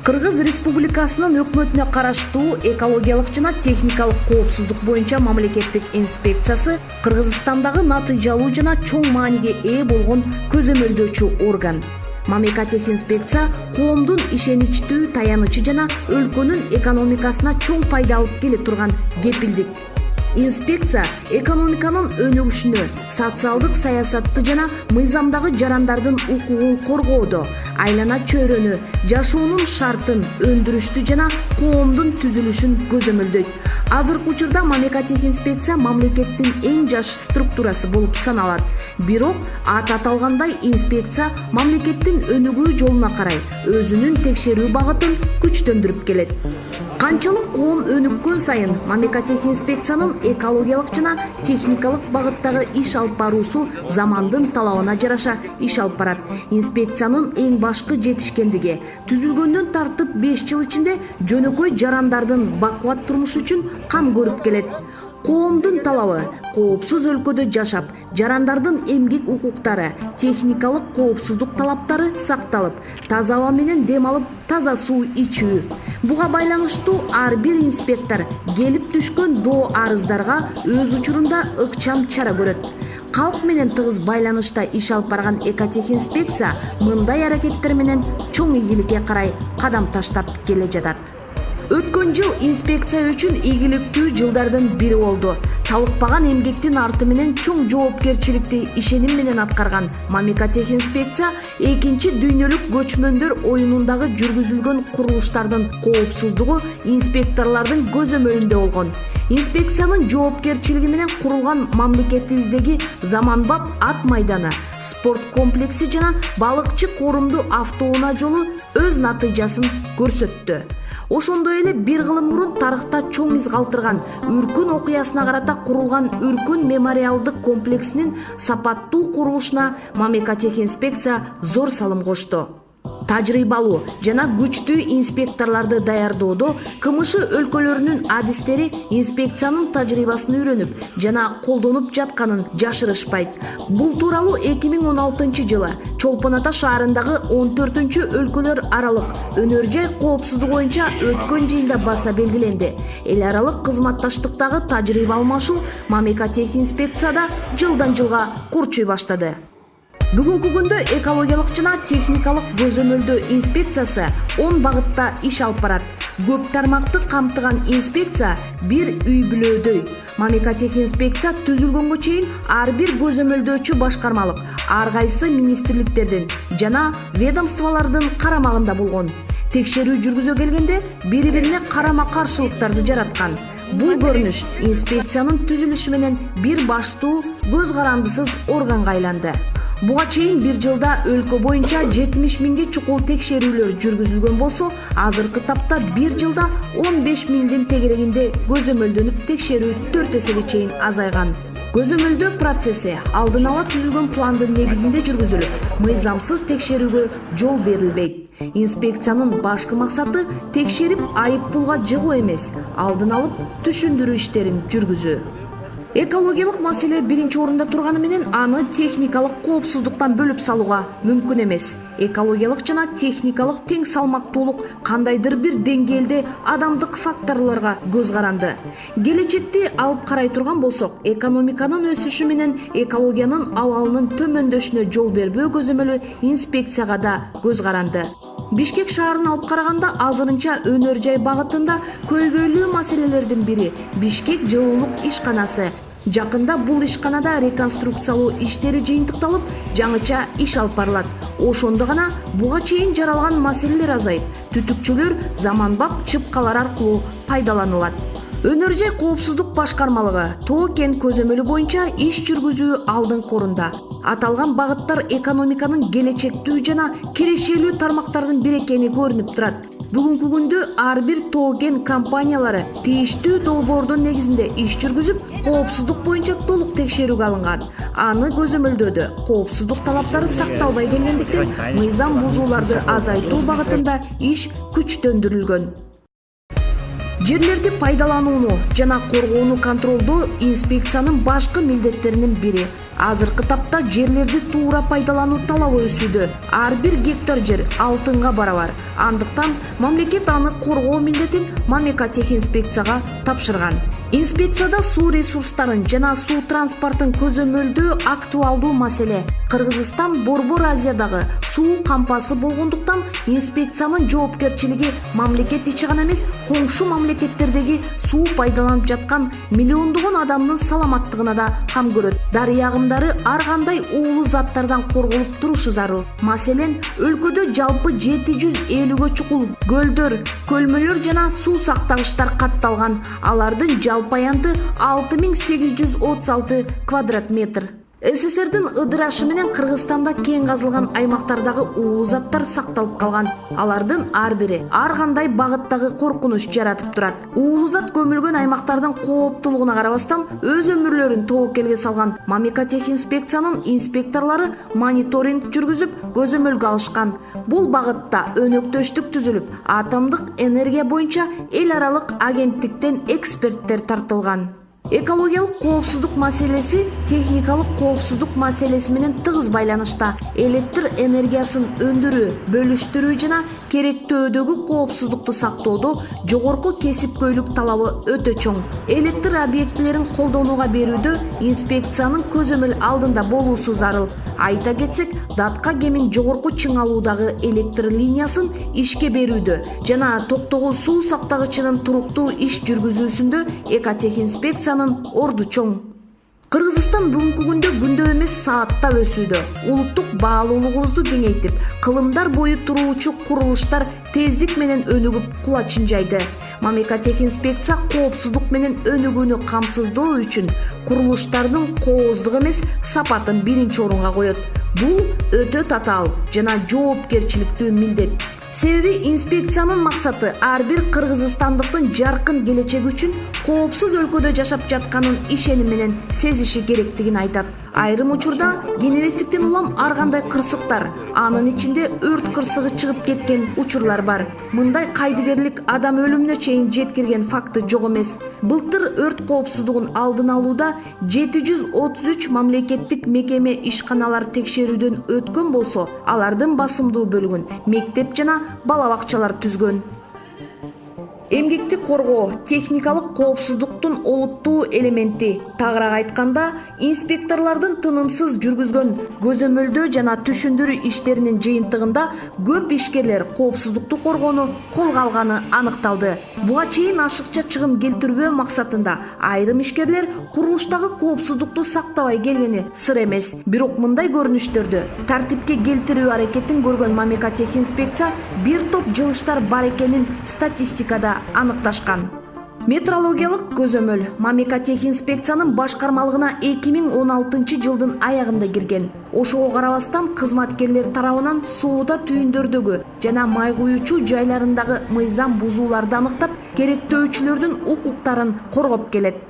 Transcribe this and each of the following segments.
Кыргыз Республикасынын өкмөтүнө караштуу экологиялык жана техникалык коопсуздук боюнча мамлекеттик инспекциясы Кыргызстандагы натыйжалуу жана чоң мааниге ээ болгон көзөмөлдөөчү орган. Мамлекеттик инспекция коомдун ишеничтүү таянычы жана өлкөнүн экономикасына чоң пайда алып келе турган кепилдик. Инспекция экономиканын өнүгүшүнө, социалдык саясатты жана мыйзамдагы жарандардын укугун коргоодо, айлана чөйрөнү, жашоонун шартын, өндүрүштү жана коомдун түзүлүшүн көзөмөлдөйт. Азыркы учурда мамлекеттик инспекция мамлекеттин эң жаш структурасы болуп саналат. Бирок аты аталгандай инспекция мамлекеттин өнүгүү жолуна карай өзүнүн текшерүү багытын күчтөндүрүп келет. Канчалык коом өнүккөн сайын мамлекеттик инспекциянын экологиялык жана техникалык багыттагы иш алып баруусу замандын талабына жараша иш алып барат. Инспекциянын эң башкы жетишкендиги түзүлгөндөн тартып 5 жыл ичинде жөнөкөй жарандардын бакубат турмушу үчүн кам көрүп келет. Коомдун талабы коопсуз өлкөдө жашап, жарандардын эмгек укуктары, техникалык коопсуздук талаптары сакталып, таза аба менен дем алып, таза суу ичүү. Буга байланыштуу ар бир инспектор келип түшкөн доо арыздарга өз учурунда ыкчам чара көрөт. Калк менен тыгыз байланышта иш алып барган экотех инспекция мындай аракеттер менен чоң ийгиликке карай кадам таштап келе жатат. Өткөн жыл инспекция үчүн ийгиликтүү жылдардын бири болду. Талыкпаган эмгектин арты менен чоң жоопкерчиликти ишеним менен аткарган мамлекеттик инспекция экинчи дүйнөлүк көчмөндөр оюнундагы жүргүзүлгөн курулуштардын коопсуздугу инспекторлордун көзөмөлүндө болгон. Инспекциянын жоопкерчилиги менен курулган мамлекетибиздеги заманбап ат майданы, спорт комплекси жана балыкчы корумду автоунаа жолу өз натыйжасын көрсөттү. Ошондой эле бир кылым мурун тарыхта чоң из калтырган Үркүн окуясына карата курулган Үркүн мемориалдык комплексинин сапаттуу курулушуна мамлекеттик инспекция зор салым кошту. Тажрыйбалуу жана күчтүү инспекторлорду даярдоодо КМШ өлкөлөрүнүн адистери инспекциянын тажрыйбасын үйрөнүп жана колдонуп жатканын жашырышпайт. Бул тууралуу 2016 жылы Чолпон Ата шаарындагы 14-чү өлкөлөр аралык өнөр жай коопсуздугу боюнча өткөн жыйында баса белгиленди. Эл аралык кызматташтыктагы тажрыйба алмашуу мамлекеттик инспекцияда жылдан жылга курчуй баштады. Бүгүнкү күндө экологиялык жана техникалык көзөмөлдөө инспекциясы 10 багытта иш алып барат. Көп тармакты камтыган инспекция бир үй бүлөдөй. Мамлекеттик инспекция түзүлгөнгө чейин ар бир көзөмөлдөөчү башкармалык ар кайсы министрликтердин жана ведомстволордун карамагында болгон. Текшерүү жүргүзө келгенде бири-бирине карама-каршылыктарды жараткан. Бул көрүнүш инспекциянын түзүлүшү менен бир баштуу көз карандысыз органга айланды. Буга чейин бир жылда өлкө боюнча 70 миңге чукул текшерүүлөр жүргүзүлгөн болсо, азыркы тапта бир жылда 15 миңдин тегерегинде көзөмөлдөнүп текшерүү 4 эсеге чейин азайган. Көзөмөлдөө процесси алдын ала түзүлгөн пландын негизинде жүргүзүлүп, мыйзамсыз текшерүүгө жол берилбейт. Инспекциянын башкы максаты текшерип айып пулга жыгуу эмес, алдын алып түшүндүрүү иштерин жүргүзүү. Экологиялык маселе биринчи орунда турганы менен аны техникалык коопсуздуктан бөлүп салууга мүмкүн эмес. Экологиялык жана техникалык тең салмактуулук кандайдыр бир деңгээлде адамдык факторлорго көз каранды. Келечекти алып карай турган болсок, экономиканын өсүшү менен экологиянын абалынын төмөндөшүнө жол бербөө көзөмөлү инспекцияга да көз каранды. Бишкек шаарын алып караганда азырынча өнөр жай багытында көйгөйлүү маселелердин бири Бишкек жылуулук ишканасы. Жакында бул ишканада реконструкциялоо иштери жыйынтыкталып, жаңыча иш алып барылат. Ошондо гана буга чейин жаралган маселелер азайып, түтүкчүлөр заманбап чыпкалар аркылуу пайдаланылат. Өнөр жай коопсуздук башкармалыгы Тоо-Кен көзөмөлү боюнча иш жүргүзүү алдыңкы орунда. Аталган багыттар экономиканын келечектүү жана кирешелүү тармактардын бири экени көрүнүп турат. Бүгүнкү күндө ар бир Тоо-Кен компаниялары тийиштүү долбоордун негизинде иш жүргүзүп, коопсуздук боюнча толук текшерүүгө алынган. Аны көзөмөлдөөдө коопсуздук талаптары сакталбай келгендиктен мыйзам бузууларды азайтуу багытында иш күчтөндүрүлгөн. Жерлерди пайдаланууну жана коргоону контролдоо инспекциянын башкы милдеттеринин бири. Азыркы тапта жерлерди туура пайдалануу талабы өсүүдө. Ар бир гектар жер алтынга барабар. Андыктан мамлекет аны коргоо милдетин Мамлекотехинспекцияга тапшырган. Инспекцияда суу ресурстарын жана суу транспортун көзөмөлдөө актуалдуу маселе. Кыргызстан Борбор Азиядагы суу кампасы болгондуктан инспекциянын жоопкерчилиги мамлекет ичи гана эмес, коңшу мамлекеттердеги суу пайдаланып жаткан миллиондогон адамдын саламаттыгына да кам көрөт. Дарыя агымдары ар кандай уулуу заттардан корголуп турушу зарыл. Маселен, өлкөдө жалпы 750гө чукул көлдөр, көлмөлөр жана суу сактагычтар катталган. Алардын жалпы аянты 6836 квадрат метр. СССРдин ыдырашы менен Кыргызстанда кең казылган аймактардагы уулуу заттар сакталып калган. Алардын ар бири ар кандай багыттагы коркунуч жаратып турат. Уулуу зат көмүлгөн аймактардын кооптуулугуна карабастан өз өмүрлөрүн тобокелге салган Мамлекотехинспекциянын инспекторлору мониторинг жүргүзүп, көзөмөлгө алышкан. Бул багытта өнөктөштүк түзүлүп, атомдук энергия боюнча эл аралык агенттиктен эксперттер тартылган. Экологиялык коопсуздук маселеси техникалык коопсуздук маселеси менен тыгыз байланышта. Электр энергиясын өндүрүү, бөлүштүрүү жана керектөөдөгү коопсуздукту сактоодо жогорку кесипкөйлүк талабы өтө чоң. Электр объектилерин колдонууга берүүдө инспекциянын көзөмөл алдында болуусу зарыл. Айта кетсек, датка кемин жогорку чыңалуудагы электр линиясын ишке берүүдө жана токтогу суу сактагычынын туруктуу иш жүргүзүүсүндө Экотехинспекциянын орду чоң. Кыргызстан бүгүнкү күндө эмес саатта өсүүдө. Улуттук баалуулугубузду кеңейтип, кылымдар бою туруучу курулуштар тездик менен өнүгүп кулачын жайды. Мамлекотехинспекция коопсуздук менен өнүгүүнү камсыздоо үчүн курулуштардын кооздугу эмес, сапатын биринчи орунга коет. Бул өтө татаал жана жоопкерчиликтүү милдет. Себеби инспекциянын максаты ар бир кыргызстандыктын жаркын келечеги үчүн коопсуз өлкөдө жашап жатканын ишеним менен сезиши керектигин айтат. Айрым учурда кенебестиктен улам ар кандай кырсыктар, анын ичинде өрт кырсыгы чыгып кеткен учурлар бар. Мындай кайдыгерлик адам өлүмүнө чейин жеткирген факты жок эмес. Былтыр өрт коопсуздугун алдын алууда 733 мамлекеттик мекеме ишканалар текшерүүдөн өткөн болсо, алардын басымдуу бөлүгүн мектеп жана бала бакчалар түзгөн. Эмгекти коргоо техникалык коопсуздуктун олуттуу элементи. Тагыраак айтканда, инспекторлордун тынымсыз жүргүзгөн көзөмөлдөө жана түшүндүрүү иштеринин жыйынтыгында көп ишкерлер коопсуздукту коргоону колго алганы аныкталды. Буга чейин ашыкча чыгым келтирбөө максатында айрым ишкерлер курулуштагы коопсуздукту сактабай келгени сыр эмес. Бирок мындай көрүнүштөрдө тартипке келтирүү аракетин көргөн Мамлекотехинспекция бир топ жылыштар бар экенин статистикада аныкташкан. Метрологиялык көзөмөл Мамлекотехинспекциянын башкармалыгына 2016 жылдын аягында кирген. Ошого карабастан кызматкерлер тарабынан сууда түйүндөрдөгү жана май куючу жайларындагы мыйзам бузууларды аныктап, керектөөчүлөрдүн укуктарын коргоп келет.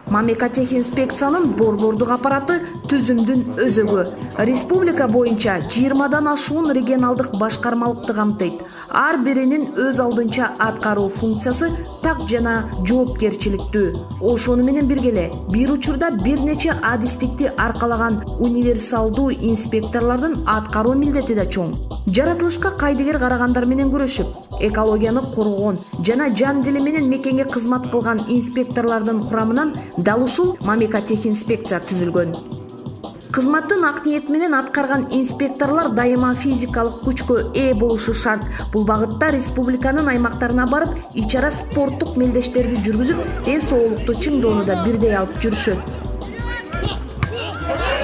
Мамлекотехинспекциянын борбордук аппараты түзүмдүн өзөгү. Республика боюнча 20дан ашуун регионалдык башкармалыкты камтыйт. Ар биринин өз алдынча аткаруу функциясы так жана жоопкерчиликтүү. Ошону менен бирге эле бир учурда бир нече адистикти аркалаган универсалдуу инспекторлордун аткаруу милдети да чоң. Жаратылышка кайдыгер карагандар менен күрөшүп, экологияны коргогон жана жан дили менен мекенге кызмат кылган инспекторлордун курамынан дал ушул Мамлекотехинспекция түзүлгөн. Кызматтын ак ниет менен аткарган инспекторлор дайыма физикалык күчкө ээ болушу шарт. Бул багытта республиканын аймактарына барып, ичара спорттук мелдештерди жүргүзүп, эс соолукту чыңдоону да бирдей алып жүрүшөт.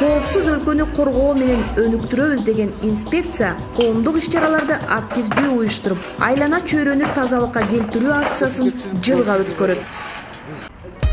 Коопсуз өлкөнү коргоо менен өнүктүрөбүз деген инспекция коомдук иш-чараларды активдүү уюштуруп, айлана чөйрөнү тазалыкка келтирүү акциясын жылга өткөрөт.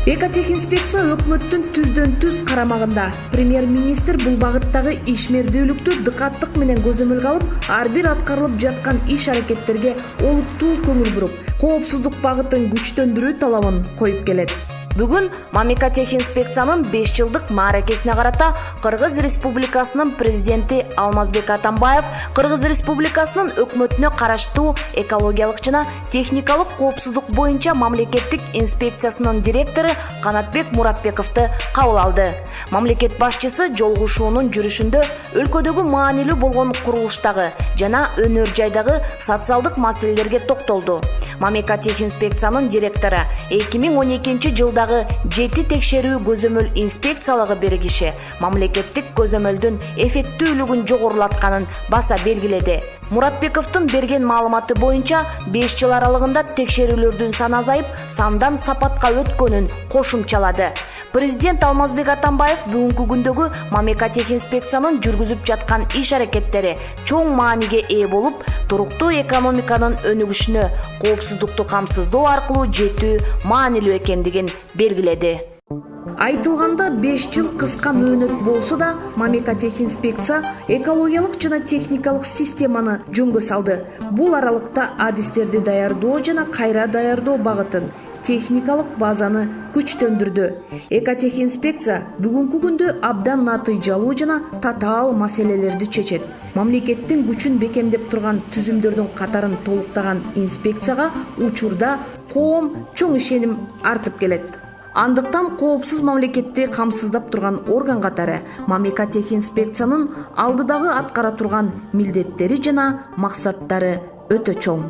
Экотехинспекция өкмөттүн түздөн түз карамагында. Премьер-министр бул багыттагы ишмердүүлүктү дыкаттык менен көзөмөлгө алып, ар бир аткарылып жаткан иш-аракеттерге олуттуу көңүл буруп, коопсуздук багытын күчтөндүрүү талабын коюп келет. Бүгүн Мамлекеттик-инспекциянын 5 жылдык мааракесине карата Кыргыз Республикасынын президенти Алмазбек Атамбаев Кыргыз Республикасынын өкмөтүнө караштуу экологиялык жана техникалык коопсуздук боюнча мамлекеттик инспекциясынын директору Канатбек Муратбековду кабыл алды. Мамлекет башчысы жолугушуунун жүрүшүндө өлкөдөгү маанилүү болгон курулуштагы жана өнөр жайдагы социалдык маселелерге токтолду. Мамлекеттик-инспекциянын директору 2012 жылдагы 7 текшерүү көзөмөл инспекциялыгы биригиши мамлекеттик көзөмөлдүн эффектүүлүгүн жогорулатканын баса белгиледи. Муратбековдун берген маалыматы боюнча 5 жыл аралыгында текшерүүлөрдүн саны азайып, сандан сапатка өткөнүн кошумчалады. Президент Алмазбек Атамбаев бүгүнкү күндөгү Мамлекеттик-инспекциянын жүргүзүп жаткан иш-аракеттери чоң мааниге ээ болуп, туруктуу экономиканын өнүгүшүнө коопсуздукту камсыздоо аркылуу жетүү маанилүү экендигин белгиледи. Айтылганда 5 жыл кыска мөөнөт болсо да, Мамлекеттик-инспекция экологиялык жана техникалык системаны жөнгө салды. Бул аралыкта адистерди даярдоо жана кайра даярдоо багытын, техникалык базаны күчтөндүрдү. Экотехинспекция бүгүнкү күндө абдан натыйжалуу жана татаал маселелерди чечет. Мамлекеттин күчүн бекемдеп турган түзүмдөрдүн катарын толуктаган инспекцияга учурда коом чоң ишеним артып келет. Андыктан коопсуз мамлекетти камсыздап турган орган катары Мамлекеттик-инспекциянын алдыдагы аткара турган милдеттери жана максаттары өтө чоң.